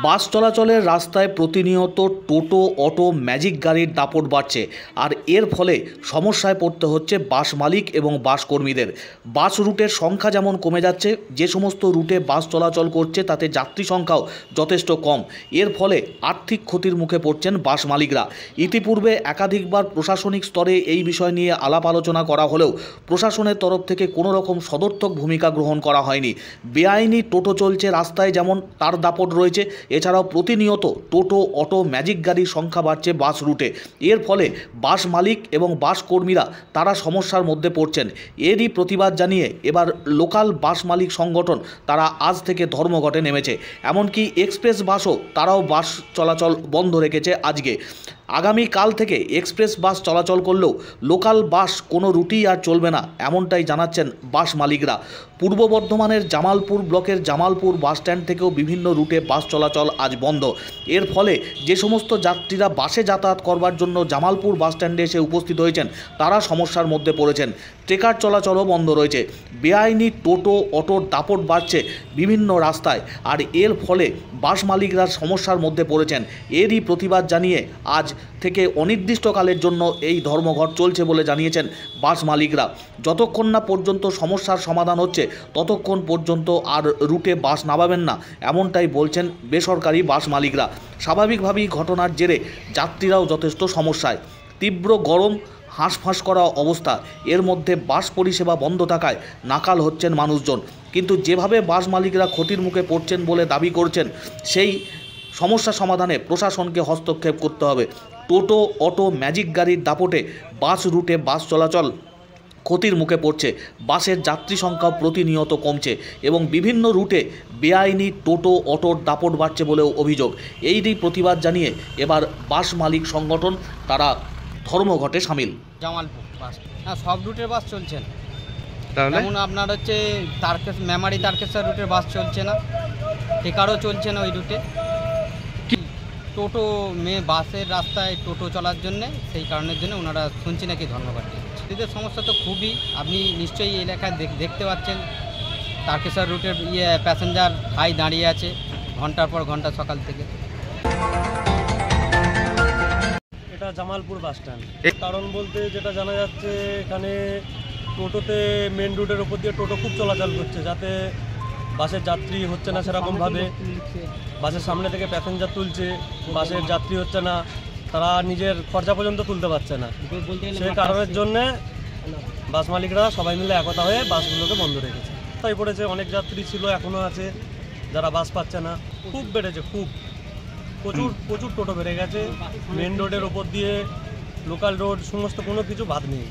বাস চলাচলের রাস্তায় প্রতিনিয়ত টোটো, অটো, ম্যাজিক গাড়ির দাপট বাড়ছে। আর এর ফলে সমস্যায় পড়তে হচ্ছে বাস মালিক এবং বাস কর্মীদের। বাস রুটের সংখ্যা যেমন কমে যাচ্ছে, যে সমস্ত রুটে বাস চলাচল করছে তাতে যাত্রী সংখ্যাও যথেষ্ট কম। এর ফলে আর্থিক ক্ষতির মুখে পড়ছেন বাস মালিকরা। ইতিপূর্বে একাধিকবার প্রশাসনিক স্তরে এই বিষয় নিয়ে আলাপ আলোচনা করা হলেও প্রশাসনের তরফ থেকে কোনো রকম সদর্থক ভূমিকা গ্রহণ করা হয়নি। বেআইনি টোটো চলছে রাস্তায়, যেমন তার দাপট রয়েছে, এছাড়াও প্রতিনিয়ত টোটো, অটো, ম্যাজিক গাড়ির সংখ্যা বাড়ছে বাস রুটে। এর ফলে বাস মালিক এবং বাস কর্মীরা তারা সমস্যার মধ্যে পড়ছেন। এরই প্রতিবাদ জানিয়ে এবার লোকাল বাস মালিক সংগঠন তারা আজ থেকে ধর্মঘটে নেমেছে। এমনকি এক্সপ্রেস বাসও তারাও বাস চলাচল বন্ধ রেখেছে আজকে। আগামীকাল থেকে এক্সপ্রেস বাস চলাচল করলেও লোকাল বাস কোনো রুটই আর চলবে না, এমনটাই জানাচ্ছেন বাস মালিকরা। পূর্ব বর্ধমানের জামালপুর ব্লকের জামালপুর বাস স্ট্যান্ড থেকেও বিভিন্ন রুটে বাস চলাচল আজ বন্ধ। এর ফলে যে সমস্ত যাত্রীরা বাসে যাতায়াত করবার জন্য জামালপুর বাস স্ট্যান্ডে এসে উপস্থিত হয়েছেন তারা সমস্যার মধ্যে পড়েছেন। ট্রেকার চলাচলও বন্ধ রয়েছে। বেআইনি টোটো, অটোর দাপট বাড়ছে বিভিন্ন রাস্তায়। আর এর ফলে বাস মালিকরা সমস্যার মধ্যে পড়েছেন। এরই প্রতিবাদ জানিয়ে আজ থেকে অনির্দিষ্টকালের জন্য এই ধর্মঘট চলছে বলে জানিয়েছেন বাস মালিকরা। যতক্ষণ না পর্যন্ত সমস্যার সমাধান হচ্ছে ততক্ষণ পর্যন্ত আর রুটে বাস নামাবেন না, এমনটাই বলছেন বেসরকারি বাস মালিকরা। স্বাভাবিকভাবেই ঘটনার জেরে যাত্রীরাও যথেষ্ট সমস্যায়। তীব্র গরম, হাঁসফাঁস করা অবস্থা, এর মধ্যে বাস পরিষেবা বন্ধ থাকায় নাকাল হচ্ছেন মানুষজন। কিন্তু যেভাবে বাস মালিকরা ক্ষতির মুখে পড়ছেন বলে দাবি করছেন, সেই সমস্যা সমাধানে প্রশাসনকে হস্তক্ষেপ করতে হবে। টোটো, অটো, ম্যাজিক গাড়ির দাপটে বাস রুটে বাস চলাচল ক্ষতির মুখে পড়ছে। বাসের যাত্রী সংখ্যা প্রতিনিয়ত কমছে এবং বিভিন্ন রুটে বেআইনি টোটো, অটোর দাপট বাড়ছে বলেও অভিযোগ। এইরই প্রতিবাদ জানিয়ে এবার বাস মালিক সংগঠন তারা ধর্মঘটে সামিল। জামালপুর বাস, হ্যাঁ, সব রুটের বাস চলছে না। তাহলে যেমন আপনার হচ্ছে মেমারি তারকেশ্বর রুটের বাস চলছে না, টেকারও চলছে না ওই রুটে। টোটো বাসের রাস্তায় টোটো চলার জন্যে, সেই কারণের জন্য ওনারা শুনছি নাকি ধর্মঘট দিচ্ছে। এদের সমস্যা তো খুবই, আপনি নিশ্চয়ই এই এলাকায় দেখতে পাচ্ছেন তারকেশ্বর রুটের প্যাসেঞ্জার হাই দাঁড়িয়ে আছে ঘন্টার পর ঘন্টা সকাল থেকে। এটা জামালপুর বাস স্ট্যান্ড। কারণ বলতে যেটা জানা যাচ্ছে, এখানে টোটোতে মেন রুটের ওপর দিয়ে টোটো খুব চলাচল করছে, যাতে বাসের যাত্রী হচ্ছে না সেরকমভাবে। বাসের সামনে থেকে প্যাসেঞ্জার তুলছে, বাসের যাত্রী হচ্ছে না, তারা নিজের খরচা পর্যন্ত তুলতে পারছে না। সেই কারণের জন্যে বাস মালিকরা সবাই মিলে একতা হয়ে বাসগুলোকে বন্ধ রেখেছে। তাই পড়েছে, অনেক যাত্রী ছিল, এখনও আছে যারা বাস পাচ্ছে না। খুব বেড়েছে, খুব প্রচুর টোটো বেড়ে গেছে। মেন রোডের ওপর দিয়ে লোকাল রোড সমস্ত কোনো কিছু বাদ নেই।